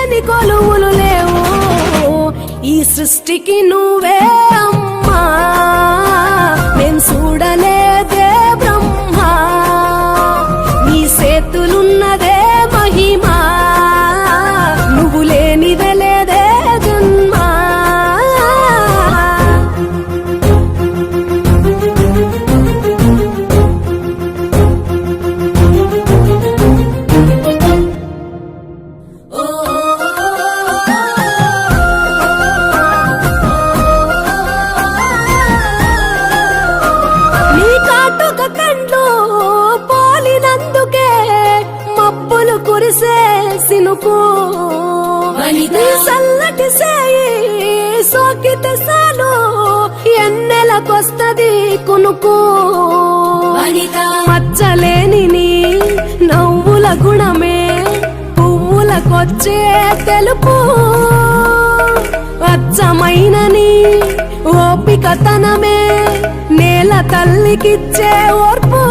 లేని కొలువులు లేవు ఈ సృష్టికి నువ్వే అమ్మా నేను చూడలేదే బ్రహ్మ నీ చేతులున్నదే మహిమా నువ్వు లేనిదే లేదే జన్మ సినుకు చల్లటి సేయి సోకితే సాలు ఎన్నెలకొస్తది కునుకు మచ్చలేని నీ నవ్వుల గుణమే పువ్వులకొచ్చే తెలుపు అచ్చమైన నీ ఓపికతనమే నేల తల్లికిచ్చే ఓర్పు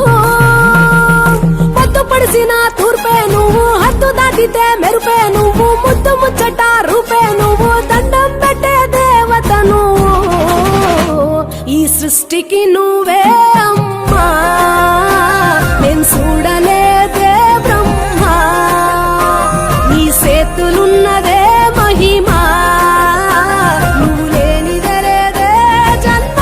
పడిసిన తూర్పే నువ్వు హద్దు దాటితే మెరుపే నువ్వు ముద్దు ముచ్చట రూపే నువ్వు దండం పెట్టే దేవత నువ్వు ఈ సృష్టికి నువ్వే అమ్మా నేను చూడలేదే బ్రహ్మ నీ చేతులున్నదే మహిమా నువ్వు లేనిదే లేదే జన్మ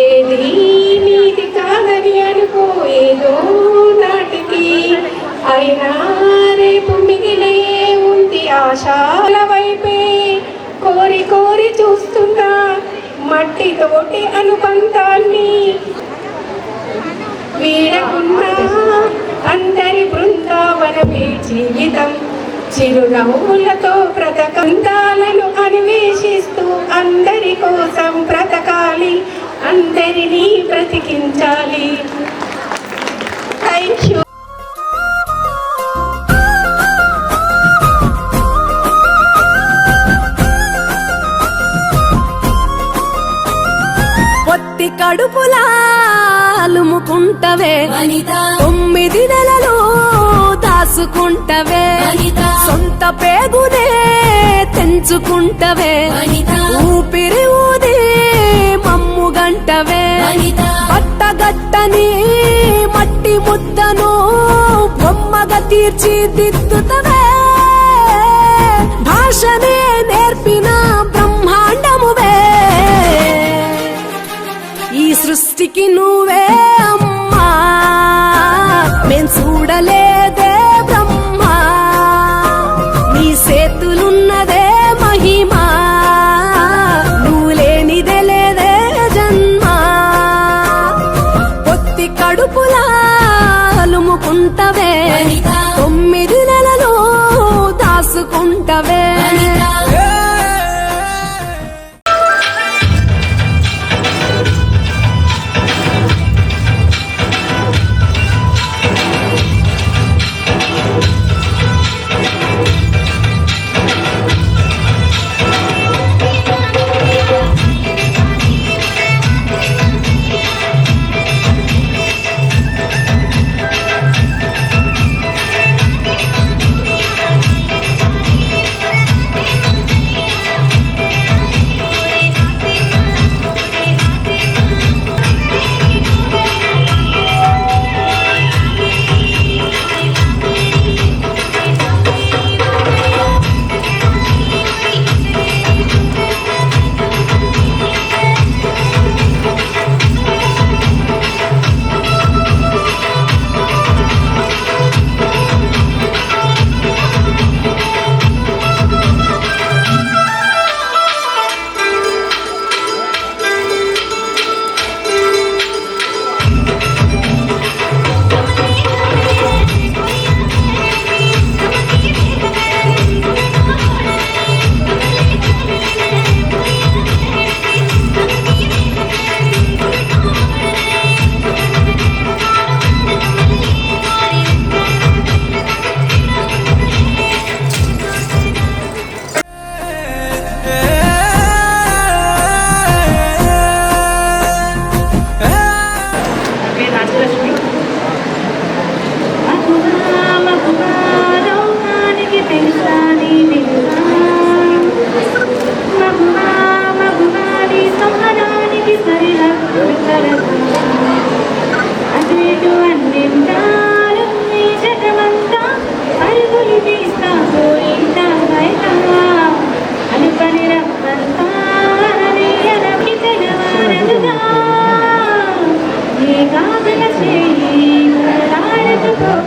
ఏది నీది కాదని అనుకో ఏదో నాటికి అయినా రేపు మిగిలే ఉంది ఆశాల వైపే కోరి కోరి చూస్తున్నా మట్టితోటి అనుబంధాన్ని వీడకున్నా అందరి బృందావనమే జీవితం చిరునవ్వులతో బ్రతకంతాలను అన్వేషిస్తూ అందరి కోసం బ్రతకాలి అందరినీ బ్రతికించాలి. Thank you. పొత్తి కడుపులా అలుముకుంటవే 9 నెలలు దాసుకుంటవే సొంత పేగునే తెంచుకుంటవే ఊపిరి ఊది మమ్ము గంటవే పట్టగట్టని మట్టి ముద్దను బొమ్మగా తీర్చిదిద్దుతవే భాషనే నేర్పిన బ్రహ్మాండమువే ఈ సృష్టికి నువ్వే అమ్మా మేం చూడలేదే బ్రహ్మ నీ చేతులున్నదే మహిమా నువ్వు లేనిదే లేదే జన్మ పొత్తి కడుపులా అలుముకుంటవే 9 నెలలు దాసుకుంటవే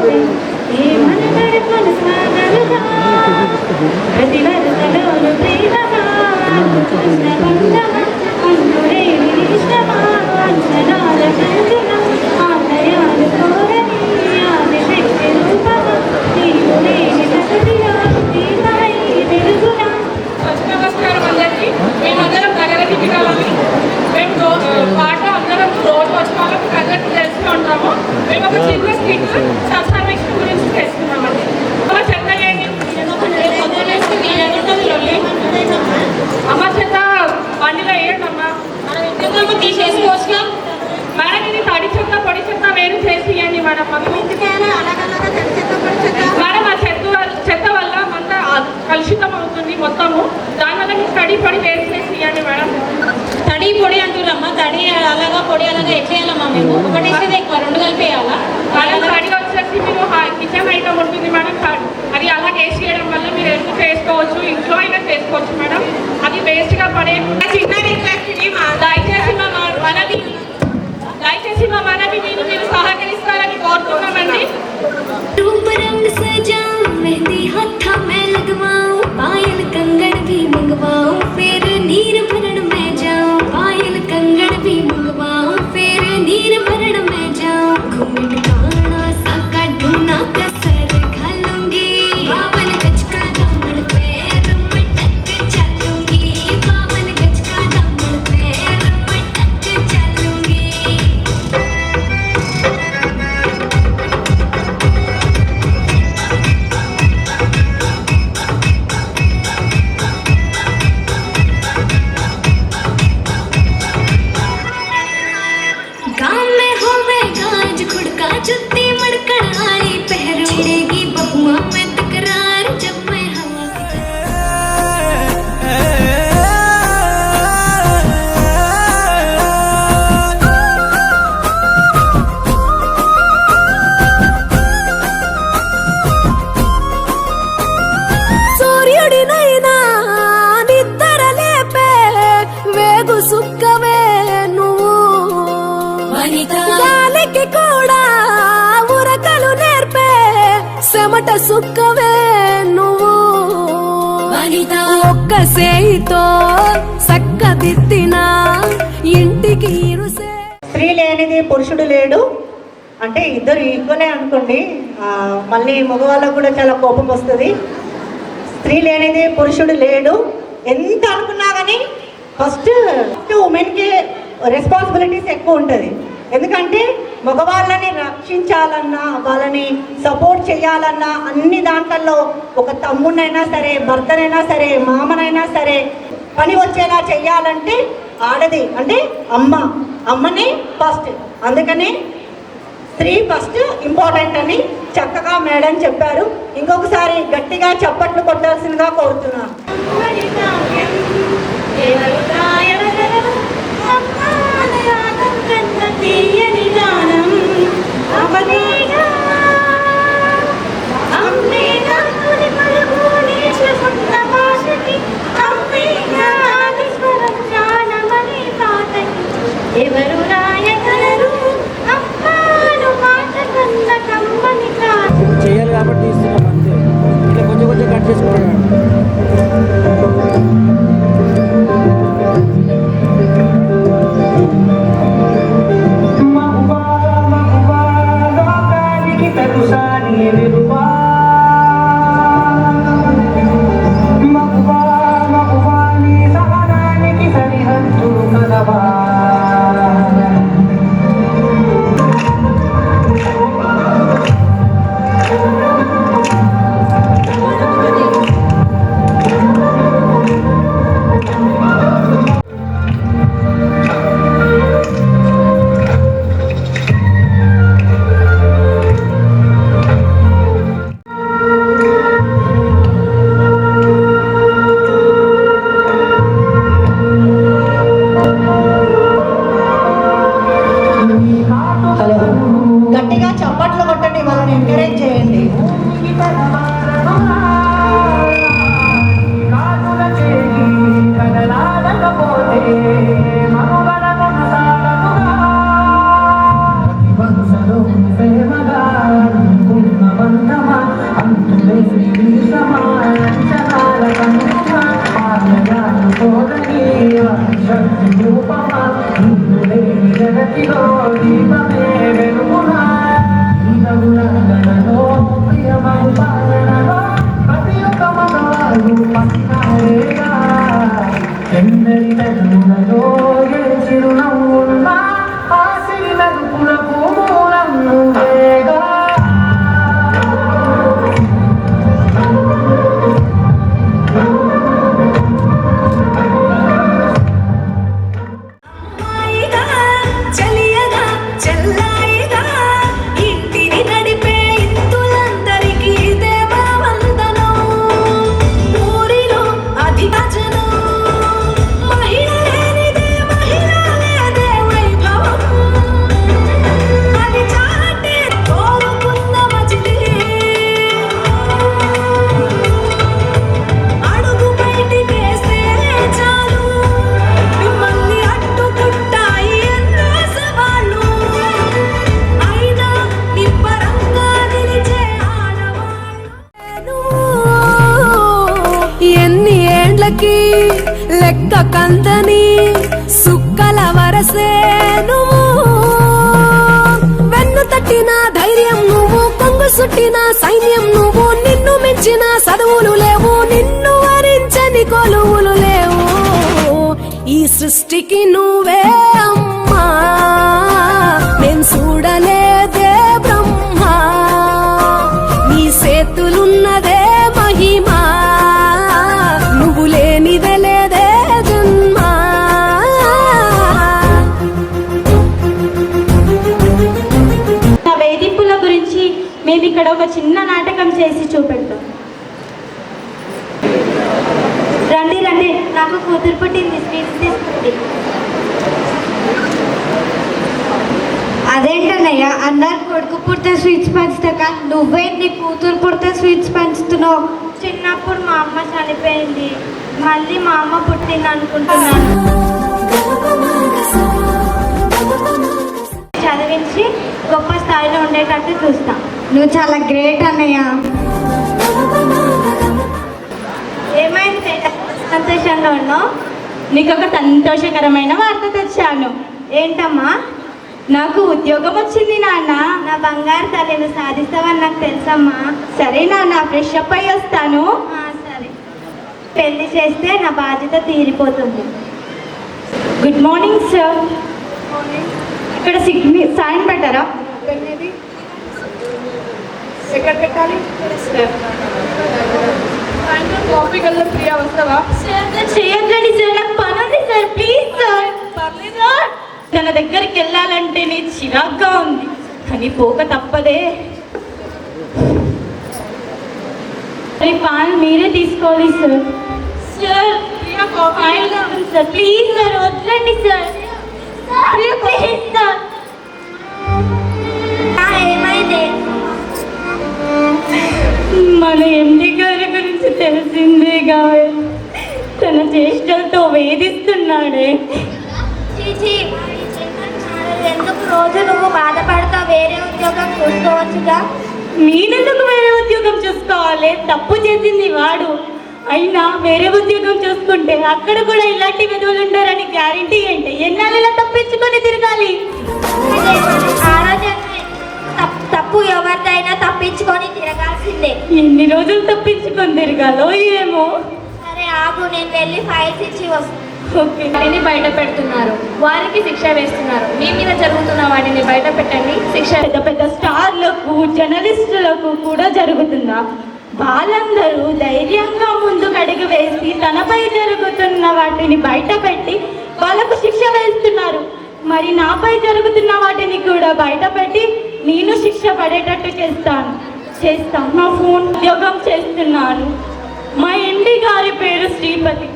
ఈ మనగడ కొనసాగలుగా ప్రతి వరసలోను ప్రేమగా కృష్ణబంధమా అందుడే వినిష్టమా అంచనాల కంచున ఆలయాలు కోరని ఆదిశక్తి రూపమా నీవు లేని సగతిలో దీపమై వెలుగునా. నమస్కారం అందరికీ. మేమందరం నగరకి కావాలి. మేము పాట అందరం రోజు వచ్చి వాళ్ళకి ప్రజలకు తెలిసి ఉంటాము. మేము ఒక చిన్న స్కిట్ సర్వేక్షణ గురించి చేస్తున్నామండి. చెత్త అమ్మ చెత్త బండిలో వేయడమ్మా మనం ఇంటికి తీసేసుకోవచ్చుగా మేడం. ఇది తడి చెత్త పొడి చెత్త వేరు చేసి ఇవ్వండి మేడం. మేడం ఆ చెత్త వల్ల అంతా కలుషితం అవుతుంది మొత్తము. దానివల్ల మీకు తడి పొడి వేరు చేసి ఇవ్వండి మేడం. తడి పొడి అంటున్నామ్మా. తడి అలాగా పొడి అలాగా ఎట్లేయాలమ్మా? మేము ఒకటేసేది ఎక్కువ, రెండు కలిపేయాలా? మేడం తడి వచ్చేసి మీరు కిచెన్ ఐటమ్ ఉంటుంది మేడం. అది అలా వేసి చేయడం వల్ల మీరు ఎందుకు చేసుకోవచ్చు, ఇంట్లో అయినా చేసుకోవచ్చు మేడం. అది వేస్ట్గా పడే చిన్న రిక్వెస్ట్ ఇది. దయచేసి మా మనవి మీరు సహకరిస్తారని కోరుతున్నామండి. रूप रंग सजाऊं मेहंदी हाथा मैं लगवाऊं पायल कंगन भी मंगवाऊं फिर नीर भरण में जाऊं पायल कंगन भी मंगवाऊं फिर नीर भरण में जाऊं घूमट काना साका ढूंढना कसर घालूंगी बावन गज का दामन पैर में टक चलूंगी बावन गज का दामन पैर में टक चलूंगी. गाँव में होवे गाज खुड़का जुत्ती मड़कड़ आई पहर छिड़ेगी बहुआ में तकरार जब मैं हवा సూర్యుడినైనా నిద్ర లేపే వేగు సుక్కవే నువ్వు గాలికి కూడా ఉరకలు నేర్పే చెమట సుక్కవే నువ్వు ఒక్క సేయితో సక్కదిద్దిన ఇంటికి ఇరుసే. స్త్రీ లేనిది పురుషుడు లేడు అంటే ఇద్దరు ఈక్వలే అనుకోండి. మళ్ళీ మగవాళ్ళకు కూడా చాలా కోపం వస్తుంది. స్త్రీ లేనిది పురుషుడు లేడు ఎంత అనుకున్నా కానీ ఫస్ట్ ఉమెన్కి రెస్పాన్సిబిలిటీస్ ఎక్కువ ఉంటుంది. ఎందుకంటే మగవాళ్ళని రక్షించాలన్నా వాళ్ళని సపోర్ట్ చేయాలన్నా అన్ని దాంట్లలో ఒక తమ్ముడినైనా సరే భర్తనైనా సరే మామనైనా సరే పని వచ్చేలా చెయ్యాలంటే ఆడది అంటే అమ్మనే ఫస్ట్. అందుకని స్త్రీ ఫస్ట్ ఇంపార్టెంట్ అని చక్కగా మేడం చెప్పారు. ఇంకొకసారి గట్టిగా చప్పట్లు కొట్టాల్సిందిగా కోరుతున్నాను. ఎవరు రాయగలరు అమ్మాను మాట కన్న కమ్మని కాదు. చేయాలి కాబట్టి ఇస్తున్నాం అంతే. ఇట్లా కొంచెం కొంచెం కట్ చేసుకుంటాడు. హాయిగా, చలియగా, చల్లాయిగా, ఇంటిని నడిపే ఇత్తులందరికీ దేవవందనం. ఊరిలో అధిక జనం, మహిళ లేనిదే మహిళ లేదే వైభవం. అది చాటే కోరుకున్న మజిలీ, అడుగు బయటికేస్తే చాలు, మిమ్మల్ని అడ్డుకుంటాయి ఎన్నో సవాళ్ళు. అయినా నిబ్బరంగా నిలిచే ఆడవాళ్ళు. ఎన్ని ఏండ్లకి లెక్క కందని సుక్కల వరసే నువ్వు, వెన్ను తట్టిన ధైర్యం నువ్వు, కొంగు సుట్టిన సైన్యం నువ్వు, నిన్ను మించిన చదువులు లేవు, నిన్ను వరించని కొలువులు లేవు. ఈ సృష్టికి నువ్వే అమ్మా, నేను చూడలేదే బ్రహ్మ, నీ చేతులున్నదే మహిమా, నువ్వు లేనిదే లేదే జన్మ. నా వేధింపుల గురించి మేము ఇక్కడ ఒక చిన్న నాటకం చేసి చూపెడతాం. రండి రండి, నాకు కూతురు పుట్టింది, స్వీట్స్ తీసుకుంది. అదేంటన్నయ్య, అందరు కొడుకు పుడితే స్వీట్స్ పంచుతా కానీ నువ్వే నీ కూతురు పుడితే స్వీట్స్ పంచుతున్నావు. చిన్నప్పుడు మా అమ్మ చనిపోయింది, మళ్ళీ మా అమ్మ పుట్టింది అనుకుంటున్నాను. చదివించి గొప్ప స్థాయిలో ఉండేటట్టు చూస్తా. నువ్వు చాలా గ్రేట్ అన్నయ్య. ఏమైంది సంతోషంగా ఉన్నావు? నీకు ఒక సంతోషకరమైన వార్త తెచ్చాను. ఏంటమ్మా? నాకు ఉద్యోగం వచ్చింది నాన్న. నా బంగారు తల్లిని సాధిస్తావని నాకు తెలుసమ్మా. సరే నాన్న, ఫ్రెష్ అప్ అయ్యి వస్తాను. సరే. పెళ్లి చేస్తే నా బాధ్యత తీరిపోతుంది. Good morning sir. ఇక్కడ సైన్ పెట్టారా? ఎక్కడ పెట్టాలి? సాయంత్రం కాఫీ కల్లా ప్రియా వస్తావా? చేయొద్దండి సార్, నాకు పని ఉంది సార్. Please sir. పర్లేదు సార్. తన దగ్గరికి వెళ్ళాలంటే నేను చిరాగ్గా ఉంది, కానీ పోక తప్పదే. పాలు మీరే తీసుకోవాలి sir. Sir Priya coffee sir, please sir, వద్దండి సార్. Please sir. ఏమైంది? మన ఎండి గారి గురించి తెలిసిందేగా, తన చేష్టలతో వేధిస్తున్నాడే. చీచి, ఎందుకు రోజు నువ్వు బాధపడతావు? వేరే ఉద్యోగం చూసుకోవచ్చుగా. నేనెందుకు వేరే ఉద్యోగం చూసుకోవాలి? తప్పు చేసింది వాడు. అయినా వేరే ఉద్యోగం చూసుకుంటే అక్కడ కూడా ఇలాంటి విధులు ఉంటారని గ్యారంటీ ఏంటి? ఎన్నాళ్ళలా తప్పించుకొని తిరగాలి? తప్పు ఎవరిదైనా తప్పించుకొని తిరగాల్సిందే. ఎన్ని రోజులు తప్పించుకొని తిరగాలో ఏమో. సరే ఆగు, నేను వెళ్ళి ఫైల్స్ ఇచ్చి వస్తాను. ఓకే. వాటిని బయట పెడుతున్నారు, వారికి శిక్ష వేస్తున్నారు. మీ మీద జరుగుతున్న వాటిని బయట పెట్టండి, శిక్ష. పెద్ద పెద్ద స్టార్లకు, జర్నలిస్టులకు కూడా జరుగుతుందా? వాళ్ళందరూ ధైర్యంగా ముందుకు అడుగు వేసి తనపై జరుగుతున్న వాటిని బయట పెట్టి వాళ్ళకు శిక్ష వేస్తున్నారు. మరి నాపై జరుగుతున్న వాటిని కూడా బయట పెట్టి నేను శిక్ష పడేటట్టు చేస్తాను. నా ఫోన్ ఉద్యోగం చేస్తున్నాను. మా ఎండి గారి పేరు శ్రీపతి.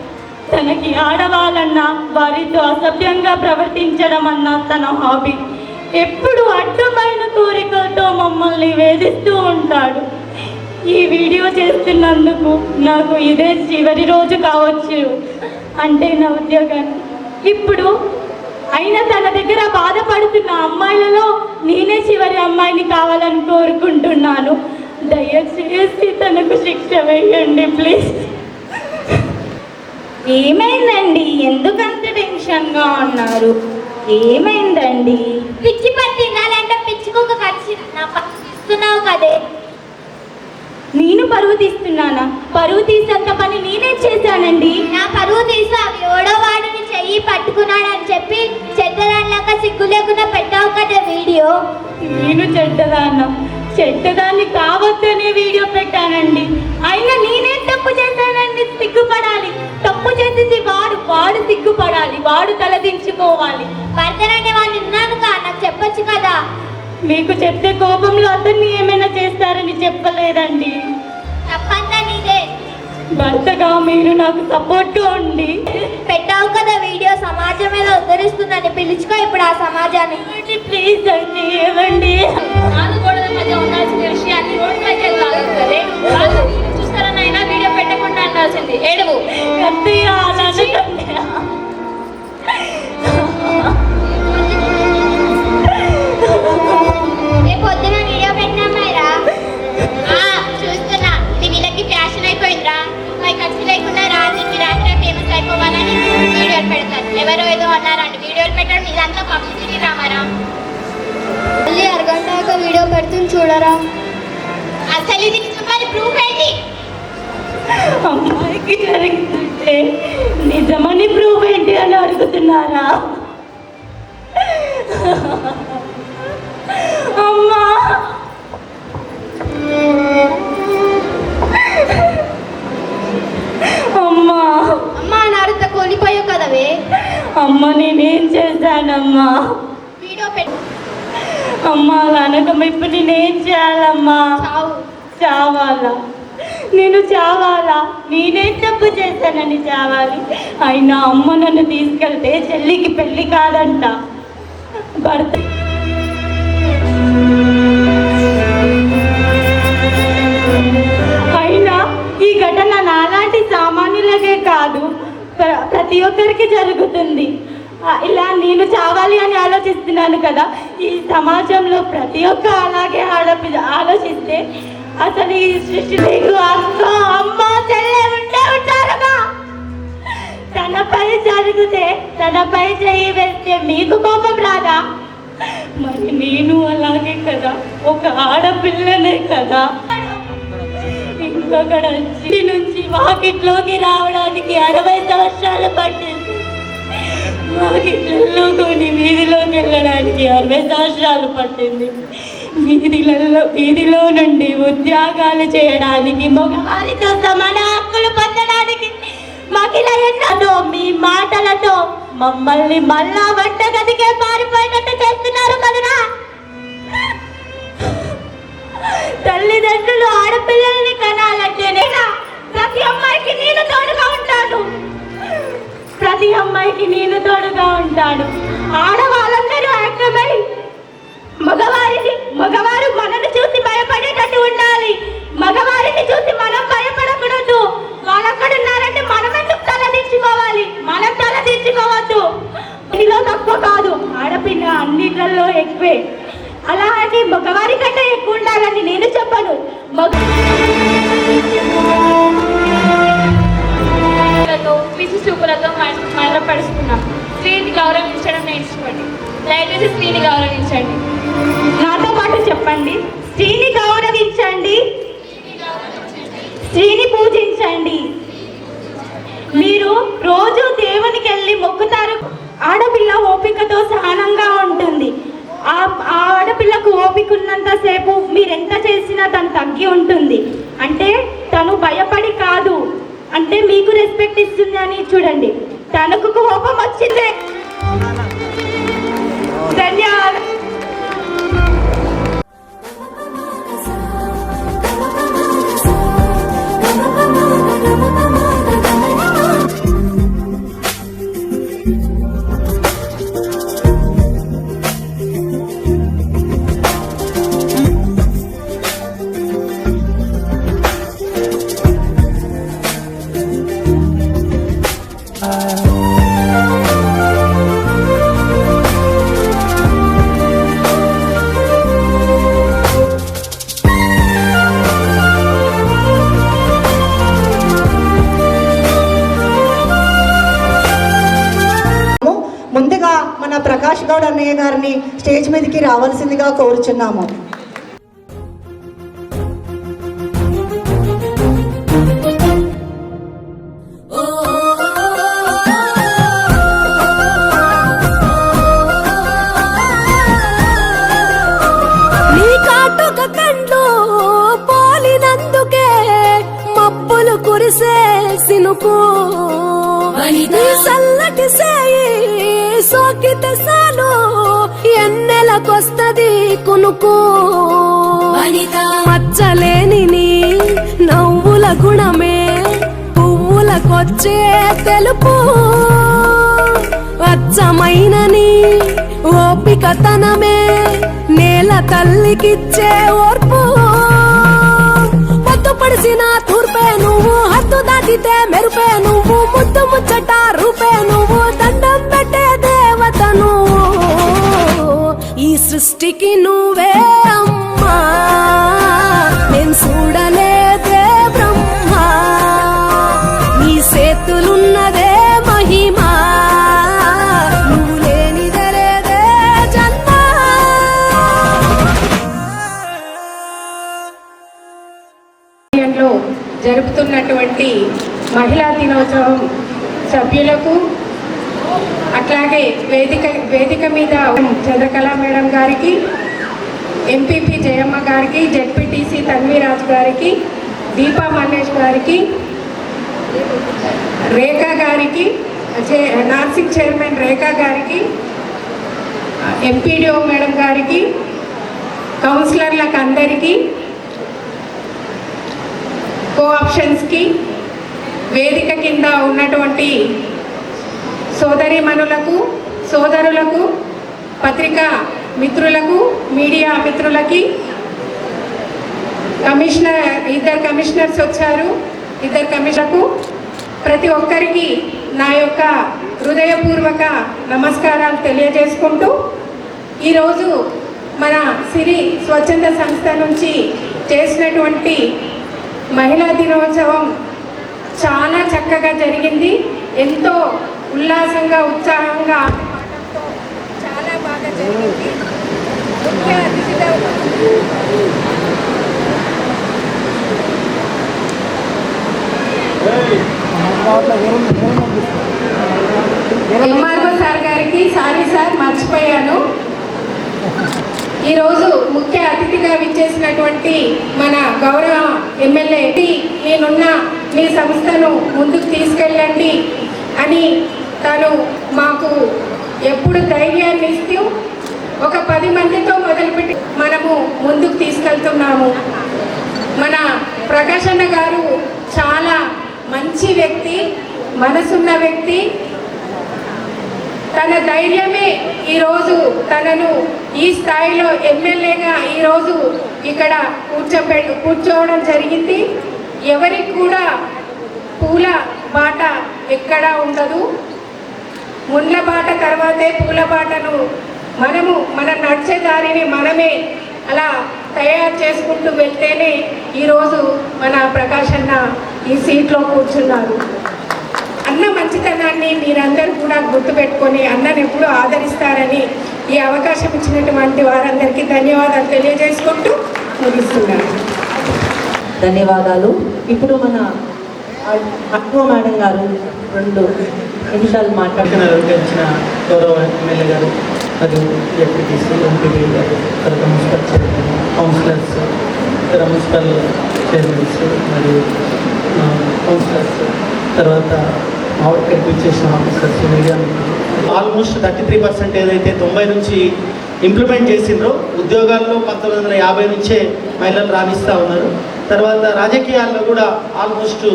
తనకి ఆడవాళ్ళన్నా వారితో అసభ్యంగా ప్రవర్తించడం అన్నా తన హాబీ. ఎప్పుడు అడ్డమైన కోరికలతో మమ్మల్ని వేధిస్తూ ఉంటాడు. ఈ వీడియో చేస్తున్నందుకు నాకు ఇదే చివరి రోజు కావచ్చు, అంటే నా ఉద్యోగాన్ని. ఇప్పుడు అయినా తన దగ్గర బాధపడుతున్న అమ్మాయిలలో నేనే చివరి అమ్మాయిని కావాలని కోరుకుంటున్నాను. దయచేసి తనకు శిక్ష వేయండి ప్లీజ్. ఏమైందండి? ఎందుకంత టెన్షన్గా ఉన్నారు? ఏమైందండి? పిచ్చి పట్టిందా లేదంటే పిచ్చికొక కచ్చింది నా పచ్చిస్తున్నావు కదే. నేను పరువు తీస్తున్నానా? పరువు తీసేంత పని నేనే చేశానండి. నా పరువు తీసావు ఎవడో వాడిని చెయ్యి పట్టుకున్నాడని చెప్పి చెడ్డదానిలాగా సిగ్గు లేకుండా పెట్టావు కదా వీడియో. నేను చెడ్డదాన్ని కావద్దనే వీడియో పెట్టానండి. అయినా నేనేం తప్పు చేశానండి? సిగ్గుపడాలి. తప్పు చేసింది వాడు సిగ్గుపడాలి, వాడు తలదించుకోవాలి. భర్తనంటే వాళ్ళు ఉన్నాను నాకు చెప్పొచ్చు కదా. మీకు చెప్తే కోపంలో అతన్ని ఏమైనా చేస్తారని చెప్పలేదండి. తప్పంతా నీదే. భర్తగా మీరు నాకు సపోర్ట్ ఉండి పెట్టావు కదా వీడియో, సమాజం మీద ఉద్ధరిస్తుందని పిలుచుకో ఇప్పుడు ఆ సమాజాన్ని. ప్లీజ్ అండి, ఏమండి? నాలుగు గోడల మధ్య ఉండాల్సిన విషయాన్ని రోడ్ పైకి లాగేస్తుంది. వాళ్ళు వీడియో చూస్తారని అయినా వీడియో పెట్టకుండా ఉండాల్సింది. ఏడువు. అత్తయ్య, అలా అనకండి. రేపు పొద్దున వీడియో పెట్టినామైరా చూస్తున్నా. ఇది వీళ్ళకి ఫ్యాషన్ అయిపోయిందిరా. పై ఖర్చు లేకుండా రాత్రికి రాత్రి ఫేమస్ అయిపోవాలని వీడియోలు పెడతారు. ఎవరో ఏదో అన్నారండి వీడియోలు పెట్టడం ఇదంతా పబ్లిసిటీ రామారా. మళ్ళీ అరగంట వీడియో పెడుతుంది చూడరా. అసలు ఇది నిజమని ప్రూఫ్ ఏంటి? అమ్మాయికి జరిగిందంటే నిజమని ప్రూఫ్ ఏంటి అని అడుగుతున్నారా? అమ్మా, అమ్మా, అమ్మా నారుత కోల్పోయావు కదవే. అమ్మ నేనేం చేశానమ్మా? వీడియో పెట్టు. అమ్మా అలా అనకమ్మ. ఇప్పుడు నేనేం చేయాలమ్మా? చావు. చావాలా? నేను చావాలా? నేనేం తప్పు చేశానని చావాలి? అయినా అమ్మ నన్ను తీసుకెళ్తే చెల్లికి పెళ్ళి కాదంట. భర్త అయినా ఈ ఘటన నాలాంటి సామాన్యులకే కాదు, ప్రతి ఒక్కరికి జరుగుతుంది. ఇలా నేను చావాలి అని ఆలోచిస్తున్నాను కదా, ఈ సమాజంలో ప్రతి ఒక్క అలాగే ఆలోచిస్తే అసలు ఈ సృష్టి నీకు అక్క అమ్మ చెల్లె ఉండే ఉంటారుగా. తనపై జరిగితే తనపై చెయ్యి వేస్తే మీకు కోపం రాదా? మరి నేను అలాగే కదా, ఒక ఆడపిల్లనే కదా. ఇంకొకడ నుంచి వాకిట్లోకి రావడానికి 60 సంవత్సరాలు పట్టింది. వాకిట్లలో కొని వీధిలోకి వెళ్ళడానికి 60 సంవత్సరాలు పట్టింది. వీధిలో నుండి ఉద్యోగాలు చేయడానికి, మగవారితో సమాన హక్కులు పొందడానికి మహిళ ఎన్నో మీ మాటలతో మమ్మల్ని మళ్ళా వంటగదికే పారిపోయినట్టు చేస్తున్నారు కదరా. తల్లిదండ్రులు ఆడపిల్లల్ని కనాలంటేనేనా ప్రతి అమ్మాయికి నేను తోడుగా ఉంటాను. ప్రతి అమ్మాయికి నేను తోడుగా ఉంటాను. ఆడవాళ్ళందరూ ఐక్యమై మగవారు మనల్ని చూసి భయపడేటట్టు ఉండాలి. మగవారిని చూసి మనం భయపడకూడదు. వాళ్ళు అక్కడున్నారంటే మనం ఎందుకు తలదించుకోవాలి? మనం తలదించుకోవద్దు. ఇందులో తక్కువ కాదు, ఆడపిల్ల అన్నిట్లలో ఎక్కువే. అలా అని మగవారి కంటే ఎక్కువ ఉండాలని నేను చెప్పను. పిచ్చి చూపులతో మరపరుస్తున్నాం. స్త్రీని గౌరవించడం నేర్చుకోండి. దయచేసి స్త్రీని గౌరవించండి. నాతో పాటు చెప్పండి. స్త్రీని గౌరవించండి, స్త్రీని పూజించండి. మీరు రోజు దేవునికి వెళ్ళి మొక్కుతారు. ఆడపిల్ల ఓపికతో సహనంగా ఉంటుంది. ఆ ఆడపిల్లకు ఓపిక ఉన్నంతసేపు మీరెంత చేసినా తను తగ్గి ఉంటుంది. అంటే తను భయపడి కాదు, అంటే మీకు రెస్పెక్ట్ ఇస్తుంది అని. చూడండి, తనకు కోపం వచ్చిందే. ధన్యవాదాలు. ప్రకాష్ గౌడ్ అన్నయ్య గారిని స్టేజ్ మీదకి రావాల్సిందిగా కోరుచున్నాము. నీ కాటుక కండ్లు పోలినందుకే మబ్బులు కురిసే సినుకు, నీ చల్లటి సేయి సోకితే సాలు ఎన్నెలకొస్తది కునుకు. మచ్చలేని నీ నవ్వుల గుణమే పువ్వులకొచ్చే తెలుపు, అచ్చమైన నీ ఓపికతనమే నేల తల్లికిచ్చే ఓర్పు. పొద్దు పడిసిన తూర్పే నువ్వు, హద్దు దాటితే మెరుపే నువ్వు, ముద్దు ముచ్చట రూపే నువ్వు, దండం పెట్టే దేవత నువ్వు. ఈ సృష్టికి నువ్వే అమ్మా, నేను చూడలేదే బ్రహ్మ, నీ చేతులున్నదే మహిమా, నువ్వు లేనిదలేదే జన్మ. లో జరుపుతున్నటువంటి మహిళా దినోత్సవం సభ్యులకు, అట్లాగే వేదిక మీద చంద్రకళ మేడం గారికి, ఎంపీపీ జయమ్మ గారికి, జెడ్పీటీసీ తన్వీరాజ్ గారికి, దీపా మల్లేష్ గారికి, రేఖా గారికి, నార్సింగ్ చైర్మన్ రేఖా గారికి, ఎంపీడీఓ మేడం గారికి, కౌన్సిలర్లకు అందరికీ, కోఆప్షన్స్కి, వేదిక కింద ఉన్నటువంటి సోదరీమణులకు, సోదరులకు, పత్రికా మిత్రులకు, మీడియా మిత్రులకి, ఇద్దరు కమిషనర్స్ వచ్చారు, ఇద్దరు కమిషనర్లకు ప్రతి ఒక్కరికి నా యొక్క హృదయపూర్వక నమస్కారాలు తెలియజేసుకుంటూ, ఈరోజు మన సిరి స్వచ్ఛంద సంస్థ నుంచి చేసినటువంటి మహిళా దినోత్సవం చాలా చక్కగా జరిగింది. ఎంతో ఉల్లాసంగా, ఉత్సాహంగా, చాలా బాగా జరిగింది. ముఖ్య అతిథిగా ఎంఆర్ఓ సార్ గారికి, సారీ సార్ మర్చిపోయాను, ఈరోజు ముఖ్య అతిథిగా విచ్చేసినటువంటి మన గౌరవ ఎమ్మెల్యే, నేనున్న మీ సంస్థను ముందుకు తీసుకెళ్ళండి అని తను మాకు ఎప్పుడు ధైర్యాన్ని ఇస్తూ ఒక 10 మందితో మొదలుపెట్టి మనము ముందుకు తీసుకెళ్తున్నాము. మన ప్రకాష్ అన్న గారు చాలా మంచి వ్యక్తి, మనసున్న వ్యక్తి. తన ధైర్యమే ఈరోజు తనను ఈ స్థాయిలో ఎమ్మెల్యేగా ఈరోజు ఇక్కడ కూర్చోవడం జరిగింది. ఎవరికి కూడా పూల బాట ఎక్కడా ఉండదు. ముళ్ళ బాట తర్వాతే పూల బాటను మనం నడిచే దారిని మనమే అలా తయారు చేసుకుంటూ వెళ్తేనే ఈరోజు మన ప్రకాష్ అన్న ఈ సీట్లో కూర్చున్నారు. అన్న మంచితనాన్ని మీరందరూ కూడా గుర్తుపెట్టుకొని అన్నను ఎప్పుడూ ఆదరిస్తారని ఈ అవకాశం ఇచ్చినటువంటి వారందరికీ ధన్యవాదాలు తెలియజేసుకుంటూ ముగిస్తున్నాను. ధన్యవాదాలు. ఇప్పుడు మన అక్కువ మేడం గారు 2 నిమిషాలు మాట్లాడిన గౌరవ ఎమ్మెల్యే గారు, మరియు జెడ్పీటీసీ, ఎంపీపీ గారు, తర్వాత మున్సిపల్ చైర్మన్, కౌన్సిలర్స్, ఇతర మున్సిపల్ చైర్మన్స్ మరియు కౌన్సిలర్స్, తర్వాత ఇక్కడికి వచ్చేసిన ఆఫీసర్స్, మీడియా, ఆల్మోస్ట్ 33% ఏదైతే 90 నుంచి ఇంప్లిమెంట్ చేసిండ్రో ఉద్యోగాల్లో 1950 నుంచే మహిళలు రాణిస్తూ ఉన్నారు. తర్వాత రాజకీయాల్లో కూడా ఆల్మోస్ట్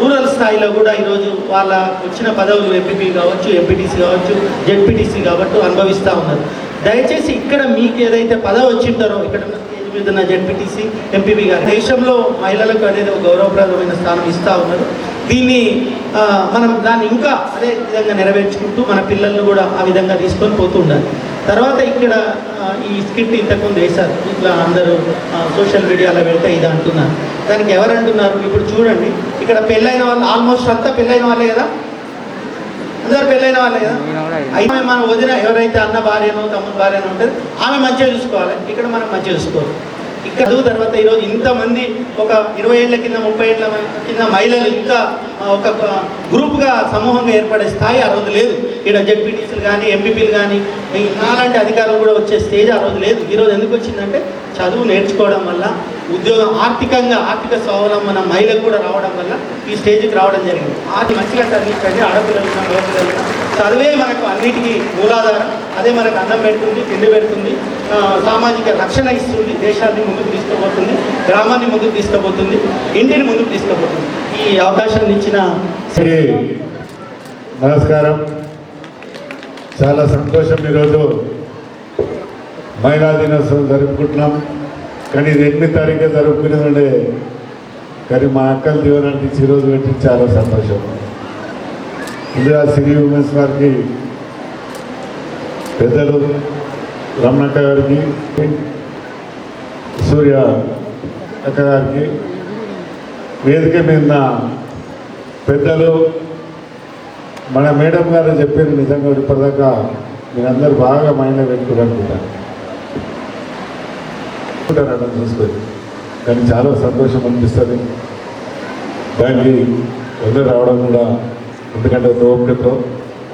రూరల్ స్థాయిలో కూడా ఈరోజు వాళ్ళ వచ్చిన పదవులు ఎంపీపీ కావచ్చు, ఎంపీటీసీ కావచ్చు, జెడ్పీటీసీ కావచ్చు అనుభవిస్తూ ఉన్నారు. దయచేసి ఇక్కడ మీకు ఏదైతే పదవి వచ్చింటారో ఇక్కడ స్టేజ్ మీద ఉన్న జెడ్పీటీసీ, ఎంపీపీ గారు దేశంలో మహిళలకు అనేది ఒక గౌరవప్రదమైన స్థానం ఇస్తూ ఉన్నారు. దీన్ని మనం దాన్ని ఇంకా అదే విధంగా నెరవేర్చుకుంటూ మన పిల్లల్ని కూడా ఆ విధంగా తీసుకొని పోతూ ఉండాలి. తర్వాత ఇక్కడ ఈ స్కిట్ ఇంతకుముందు వేశారు, ఇట్లా అందరూ సోషల్ మీడియాలో వెళ్తే ఇది అంటున్నారు. దానికి ఎవరు అంటున్నారు? ఇప్పుడు చూడండి, ఇక్కడ పెళ్ళైన వాళ్ళు ఆల్మోస్ట్ అంతా పెళ్ళైన వాళ్ళే కదా, అందరు పెళ్ళైన పెళ్ళైన వాళ్ళే కదా. అయితే మన వదిన ఎవరైతే అన్న భార్యనో తమ్ముడు భార్యనో ఉంటుంది ఆమె మంచిగా చూసుకోవాలి, ఇక్కడ మనం మంచిగా చూసుకోవాలి. ఇక్కడ చదువు తర్వాత ఈరోజు ఇంతమంది ఒక 20 ఏళ్ళ కింద 30 ఏళ్ళ కింద మహిళలు ఇంకా ఒక గ్రూప్గా సమూహంగా ఏర్పడే స్థాయి ఆ రోజు లేదు. ఇక్కడ జెడ్పీటీసీలు కానీ ఎంపీపీలు కానీ నాలాంటి అధికారులు కూడా వచ్చే స్టేజ్ ఆ రోజు లేదు. ఈరోజు ఎందుకు వచ్చిందంటే చదువు నేర్చుకోవడం వల్ల ఉద్యోగం ఆర్థిక స్వావలంబన మహిళకు కూడా రావడం వల్ల ఈ స్టేజ్కి రావడం జరిగింది. అది మంచిగా చదివించండి, ఆడపిల్లలు మగపిల్లలు చదివే మనకు అన్నిటికీ మూలాధారం. అదే మనకు అన్నం పెడుతుంది, తిండి పెడుతుంది, సామాజిక రక్షణ ఇస్తుంది, దేశాన్ని ముందుకు తీసుకుపోతుంది, గ్రామాన్ని ముందుకు తీసుకుపోతుంది, ఇంటిని ముందుకు తీసుకుపోతుంది. ఈ అవకాశాన్ని ఇచ్చిన నమస్కారం. చాలా సంతోషం, ఈరోజు మహిళా దినోత్సవం జరుపుకుంటున్నాం. కానీ ఇది 8వ తారీఖే జరుపుకునేది, కానీ మా అక్కలు దీవెనకి ఈరోజు పెట్టి చాలా సంతోషం. ఇందిరా సిరి ఉమెన్స్ వారికి, పెద్దలు రమణక్క గారికి, సూర్య అక్క గారికి, వేదిక మీద పెద్దలు, మన మేడం గారు చెప్పారు. నిజంగా ఇప్పటిదాకా మీరందరూ బాగా మైండ్లో పెట్టుకోవాలనుకుంటాను చూసుకోండి, కానీ చాలా సంతోషం అనిపిస్తుంది. దానికి అందరూ రావడం కూడా, ఎందుకంటే ఓపికతో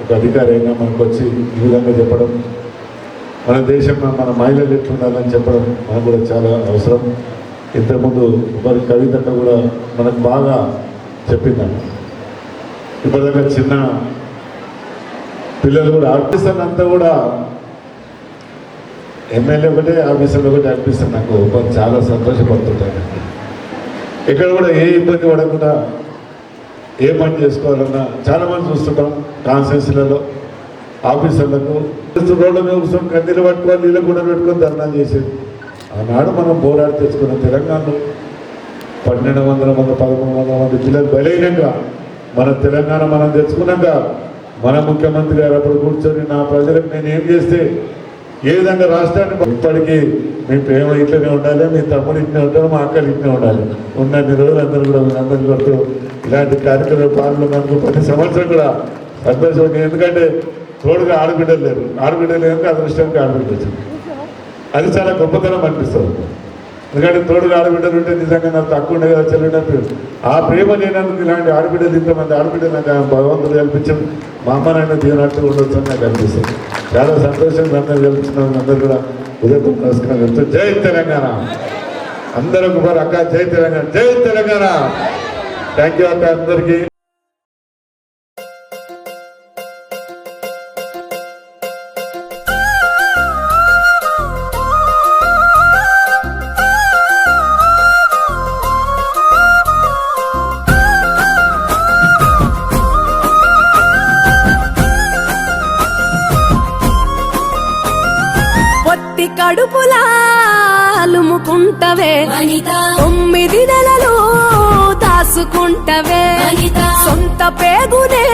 ఒక అధికారి అయినా మనకు వచ్చి ఈ విధంగా చెప్పడం, మన దేశంలో మన మహిళలు ఎట్లుండాలని చెప్పడం మనకు కూడా చాలా అవసరం. ఇంతకుముందు మరి కవితక్క కూడా మనకు బాగా చెప్పిందండి. ఇప్పటిదాకా చిన్న పిల్లలు కూడా ఆఫీసర్లు అంతా కూడా ఎమ్మెల్యే ఒకటే ఆఫీసర్లు ఒకటి అనిపిస్తుంది. నాకు చాలా సంతోషపడుతుంటాను. ఇక్కడ కూడా ఏ ఇబ్బంది పడకుండా ఏ పని చేసుకోవాలన్నా చాలామంది చూస్తుంటాం కాన్స్టిట్యూన్సీలలో ఆఫీసర్లకు రోడ్ల మీద కూర్చొని కన్నీళ్ళు పట్టుకొని నీళ్ళు కూడా పెట్టుకొని ధర్నాలు చేసేది. ఆనాడు మనం పోరాడి తెచ్చుకున్న తెలంగాణలో 1200 మంది 1300 మంది పిల్లలు బలైనాక మన తెలంగాణ మనం తెచ్చుకున్నాక మన ముఖ్యమంత్రి గారు అప్పుడు కూర్చొని నా ప్రజలకు నేను ఏం చేస్తే ఏ విధంగా రాష్ట్రాన్ని, ఇప్పటికీ మీ ప్రేమ ఇట్లనే ఉండాలి, మీ తమ్ముడు ఇట్లనే ఉంటాడు, మా అక్కలు ఇట్లనే ఉండాలి. ఉన్నన్ని రోజులు అందరూ కూడా అందరూ కొడుతూ ఇలాంటి కార్యక్రమం పాల్గొన్నందుకు ప్రతి సంవత్సరం కూడా సంతోషం. ఎందుకంటే తోడుగా ఆడబిడ్డలు లేరు, ఆడబిడ్డలు లేక అదృష్టానికి ఆడబిడ్డ వచ్చింది. అది చాలా గొప్పతనం అనిపిస్తుంది. ఎందుకంటే తోడుగా ఆడబిడ్డలు ఉంటే నిజంగా నాకు తక్కువ ఉండే కదా చెల్లినప్పుడు ఆ ప్రేమ లేనందుకు ఇలాంటి ఆడబిడ్డలు ఇంతమంది ఆడబిడ్డలు నాకు భగవంతుడు కల్పించం, మా అమ్మ నాయన దీవెనట్టు ఉండొచ్చు అని నాకు అనిపిస్తుంది. చాలా సంతోషంగా అందరూ కల్పించిన అందరూ కూడా ఉదయం నమస్కారం చెప్తూ జై తెలంగాణ. అందరూ కుమార్ అక్క జై తెలంగాణ, జై తెలంగాణ. థ్యాంక్ యూ అక్క అందరికీ. కడుపులా అలుముకుంటవే 9 నెలలు దాసుకుంటవే, సొంత పేగునే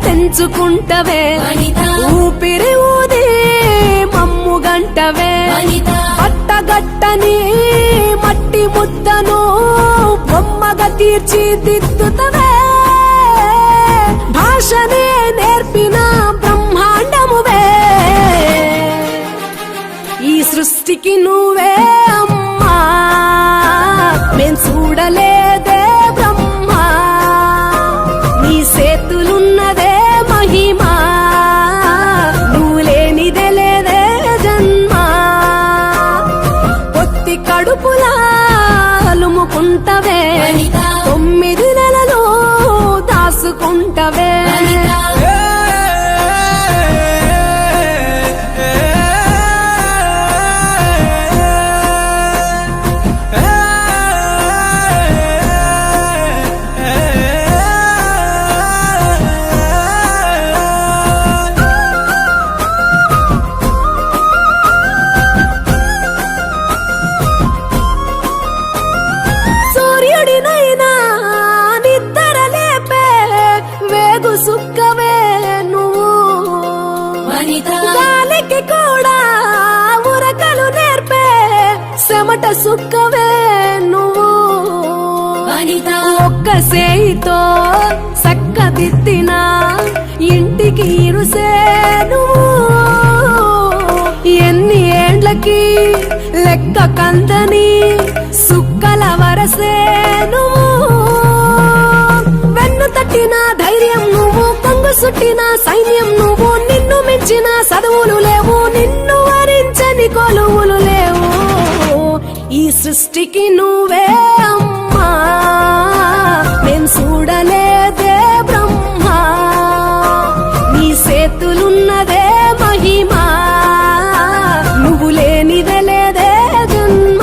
తెంచుకుంటవే, ఊపిరి ఊది మమ్ముగంటవే, పట్టగట్టని మట్టి ముద్దను బొమ్మగా తీర్చిదిద్దుతవే, భాషనే నేర్పిన బ్రహ్మాండమువే, ఈ సృష్టికి నువ్వే అమ్మా, మేం చూడలేదే బ్రహ్మ, నీ చేతులున్నదే మహిమా, నువ్వు లేనిదే లేదే జన్మ, పొత్తి కడుపులా అలుముకుంటవే 9 నెలలు దాసుకుంటవే. సూర్యుడినైనా నిద్ర లేపే వేగు సుక్కవే నువ్వు, గాలికి కూడా ఉరకలు నేర్పే చెమట సుక్కవే నువ్వు, ఒక్క సేయితో సక్కదిద్దిన ఇంటికి లెక్క కందని సుక్కల వరసే నువ్వు వెన్ను తట్టిన ధైర్యం నువ్వు కొంగు సుట్టిన సైన్యం నువ్వు నిన్ను మించిన చదువులు లేవు నిన్ను వరించని కొలువులు లేవు ఈ సృష్టికి నువ్వే అమ్మా నేను చూడలేదే బ్రహ్మ నీ చేతులున్నదే మహిమా నువ్వు లేనిదే లేదే జన్మ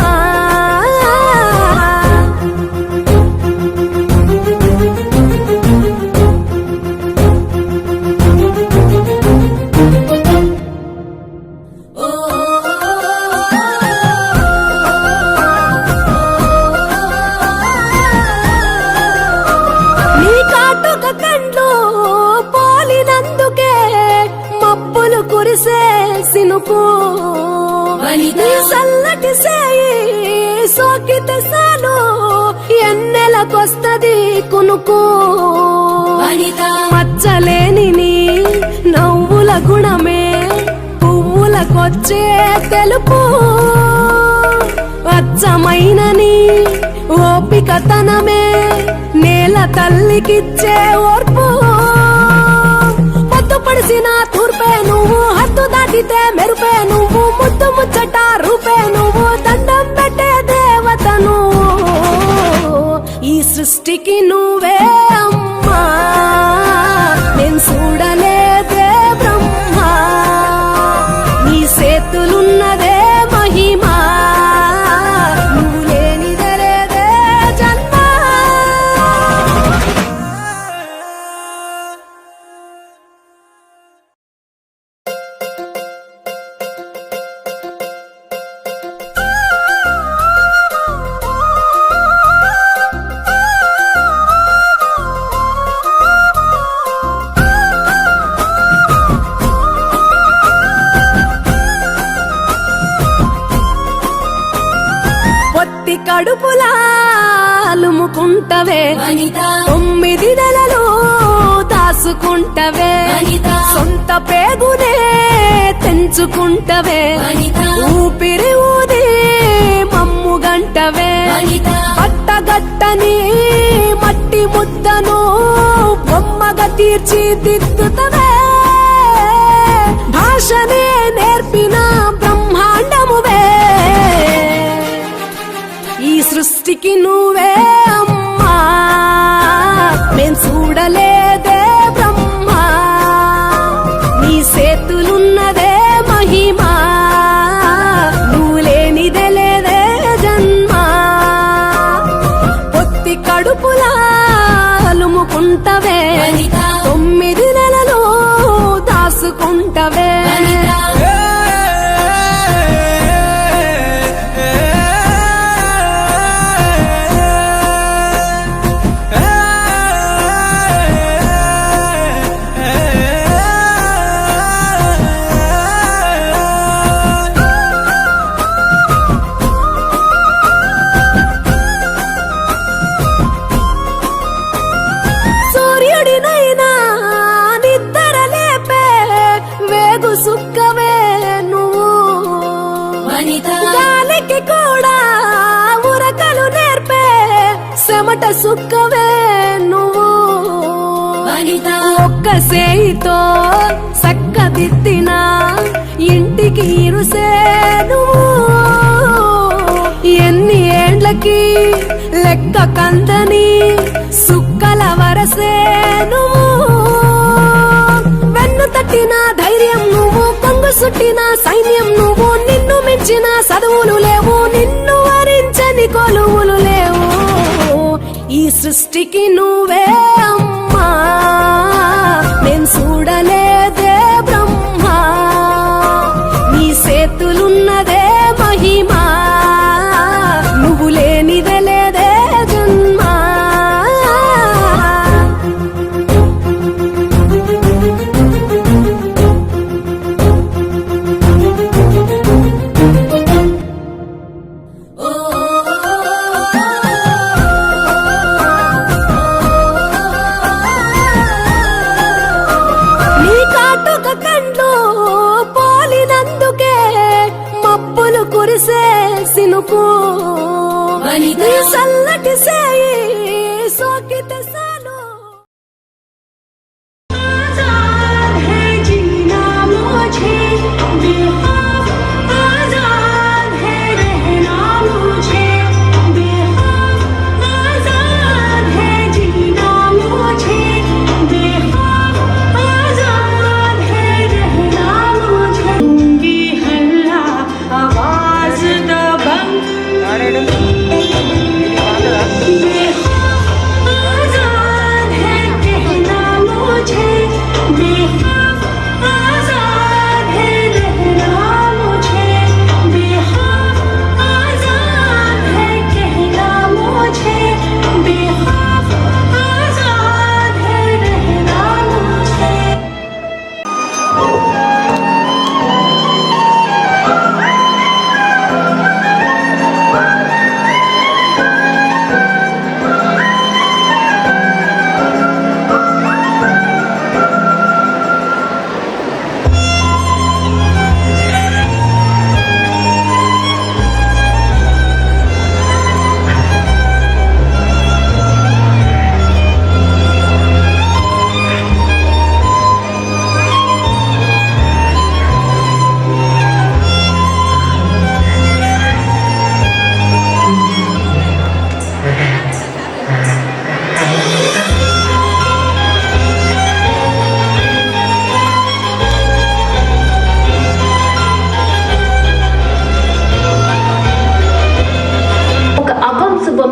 నీ కాటుక కండ్లు పోలినందుకే మబ్బులు కురిసే సినుకు నీ చల్లటి సేయి సోకితే సాలు ఎన్నెలకొస్తది కునుకు మచ్చలేని నీ నవ్వుల గుణమే పువ్వులకొచ్చే తెలుపు అచ్చమైన నీ ఓపికతనమే నేల తల్లికిచ్చే ఓర్పు పొద్దు పడిసిన తూర్పే నువ్వు హద్దు దాటితే మెరుపే నువ్వు ముద్దు ముచ్చట రూపే నువ్వు దండం పెట్టే దేవత నువ్వు ఈ సృష్టికి నువ్వే అమ్మా నేను చూడలేదే బ్రహ్మ నీ చేతులున్నదే మహిమా నువ్వు లేనిదే లేదే జన్మ పొత్తి కడుపులా అలుముకుంటవే 9 నెలలు దాసుకుంటవే సొంత పేగునే తెంచుకుంటవే ఊపిరి ఊది మమ్ము గంటవే పట్టగట్టని మట్టి ముద్దను బొమ్మగా తీర్చిదిద్దుతవే భాషనే నేర్పిన బ్రహ్మాండమువే ఈ సృష్టికి నువ్వే అమ్మా నేను చూడలేదే బ్రహ్మ నీ చేతులున్నదే మహిమా నువ్వు లేనిదే లేదే జన్మ పొత్తి కడుపులా అలుముకుంటవే 9 నెలలు దాసుకుంటవే సూర్యుడినైనా నిద్ర లేపే వేగు సుక్కవే నువ్వు గాలికి కూడా ఉరకలు నేర్పే చెమట సుక్కవే నువ్వు ఒక్క సేయితో సక్కదిద్దిన ఇంటికి ఇరుసే నువ్వు ఎన్ని ఏండ్లకి లెక్క కందని సుక్కల వరసే నువ్వు వెన్ను తట్టిన ధైర్యం నువ్వు కొంగు సుట్టిన సైన్యం నువ్వు నిన్ను మించిన చదువులు లేవు నిన్ను వరించని కొలువులు లేవు ఈ సృష్టికి నువ్వే అమ్మా నేను చూడలేదే బ్రహ్మ నీ చేతులున్నదే మహిమా నువ్వు లేనిదే లేదే జన్మ కునుకు నీ సల్లటి సేయి సోకితే సాలు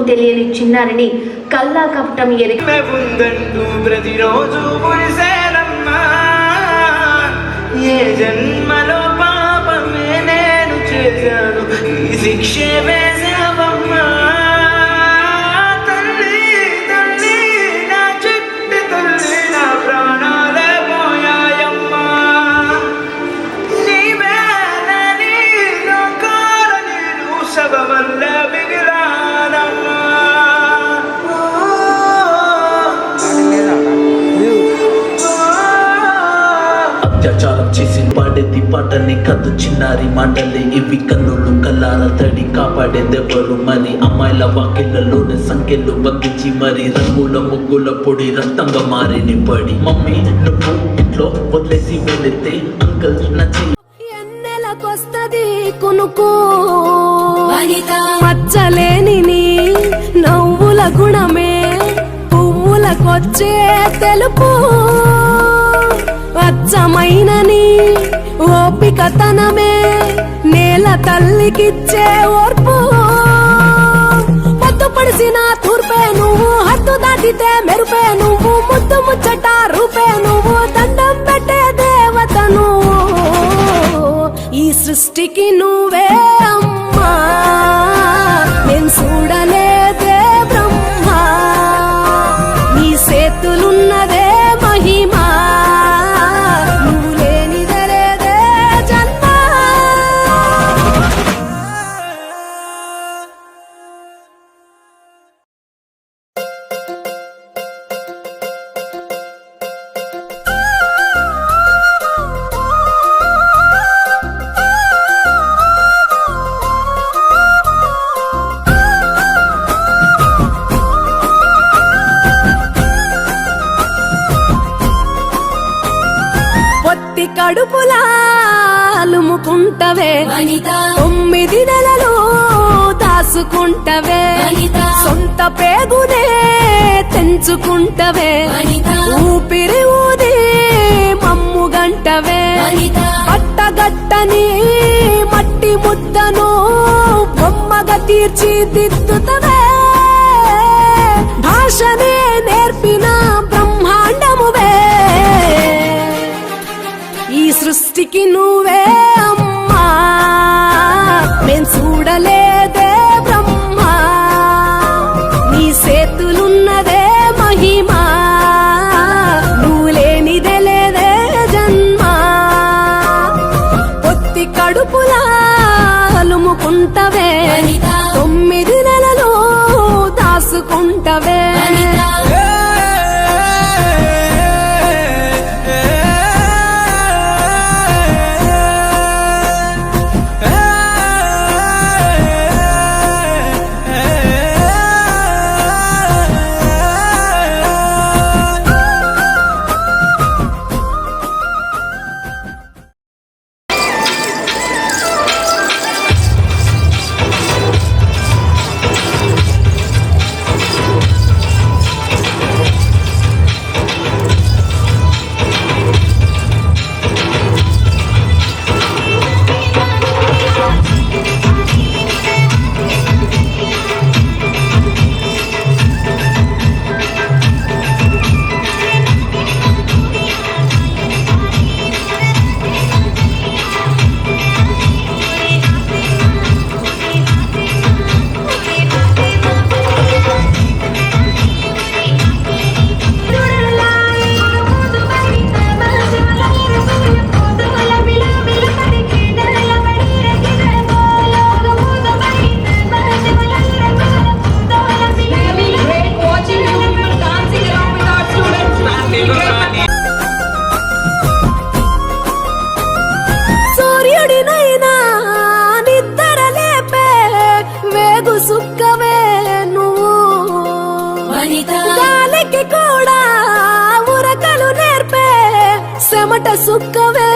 తెలియని చిన్నారిని కల్లా కపటం ఉందంటూ ప్రతిరోజు పులిసేనమ్మా ఏ జన్మలో పాపమే నేను చేశాను ఈ శిక్షే వేసావమ్మా తల్లి తల్లి నా చిట్టి తల్లి నా ప్రాణాలే పోయాయమ్మా నీవే నీలో కాల నేను సగమల్ల మిగిలానమ్మా అత్యాచారం చేసి పాడేది పాటని కథ చిన్నారి మాటలే ఇవి కన్నులు కల్లాల తడి కాపాడేదెవరు మరి అమ్మాయిల వాకిళ్లలోనే సంఖ్యలు బంధించి మరి రంగుల ముగ్గుల పొడి రక్తంగా మారిని పడి మమ్మీ నువ్వు ఇంట్లో వదిలేసి వెళితే అంకల్ నచ్చి ఎన్నెలకొస్తది కునుకు మచ్చలేని నీ నవ్వుల గుణమే పువ్వులకొచ్చే తెలుపు అచ్చమైన నీ ఓపికతనమే నేల తల్లికిచ్చే ఓర్పు పొద్దు పడిసిన తూర్పే నువ్వు హద్దు దాటితే మెరుపే నువ్వు ముద్దు ముచ్చట రూపే నువ్వు దండం పెట్టే దేవత నువ్వు ఈ సృష్టికి నువ్వే అమ్మా నేను చూడలేదే బ్రహ్మ నీ చేతులున్నదే మహిమా నువ్వు లేనిదలేదే జన్మ పొత్తి కడుపులా అలుముకుంటవే 9 నెలలు దాసుకుంటవే సొంత పేగునే తెంచుకుంటవే ఊపిరి ఊది మమ్ము గంటవే పట్టగట్టని మట్టి ముద్దను బొమ్మగా తీర్చిదిద్దుతవే భాషనే నేర్పిన బ్రహ్మాండమువే ఈ సృష్టికి నువ్వే అమ్మా నేను చూడలేదే బ్రహ్మ నీ చేతులున్నదే మహిమా నువ్వు లేనిదే లేదే జన్మ పొత్తి కడుపులా అలుముకుంటవే 9 నెలలు దాసుకుంటవే చెమట సుక్కవే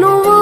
నువ్వు.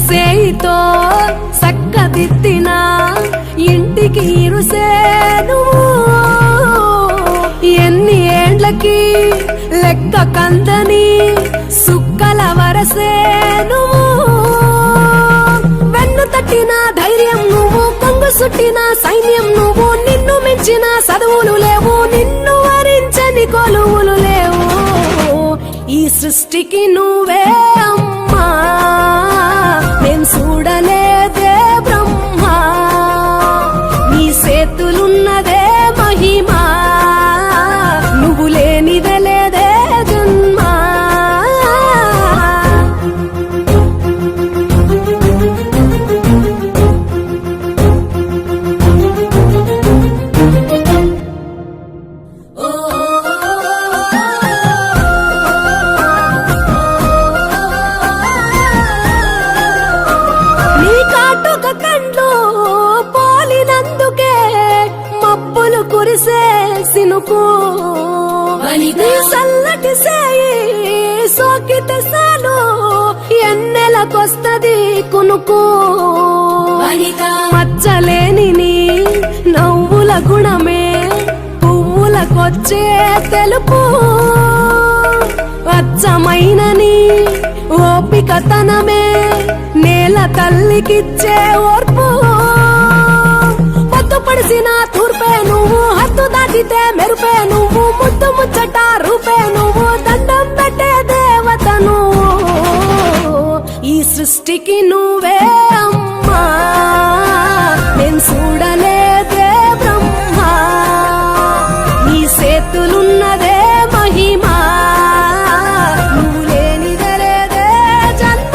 సేయితో సక్కదిద్దిన ఇంటికి ఇరుసేను. ఎన్ని ఏండ్లకి లెక్క కందని సుక్కల వరసేను. వెన్ను తట్టిన ధైర్యం నువ్వు, కొంగు సుట్టిన సైన్యం నువ్వు. నిన్ను మించిన చదువులు లేవు, నిన్ను వరించని కొలువులు లేవు. ఈ సృష్టికి నువ్వే అమ్మా, నేను చూడలేదే బ్రహ్మ. నీ చేతులున్నదే మహిమా, నువ్వు లేనిదే లేదే జన్మ. సినుకు సల్లటి సేయి సోకితే సాలు ఎన్నెలకొస్తది కునుకు. మచ్చలేని నీ నవ్వుల గుణమే పువ్వులకొచ్చే తెలుపు. అచ్చమైన నీ ఓపికతనమే నేల తల్లికిచ్చే ఓర్పు. పడిసిన తూర్పే నువ్వు, హద్దు దాటితే మెరుపే నువ్వు. ముద్దు ముచ్చట రూపే నువ్వు, దండం పెట్టే దేవత నువ్వు. ఈ సృష్టికి నువ్వే అమ్మా, నేను చూడలేదే బ్రహ్మ. నీ చేతులున్నదే మహిమా, నువ్వు లేనిదే లేదే జన్మ.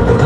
గుణ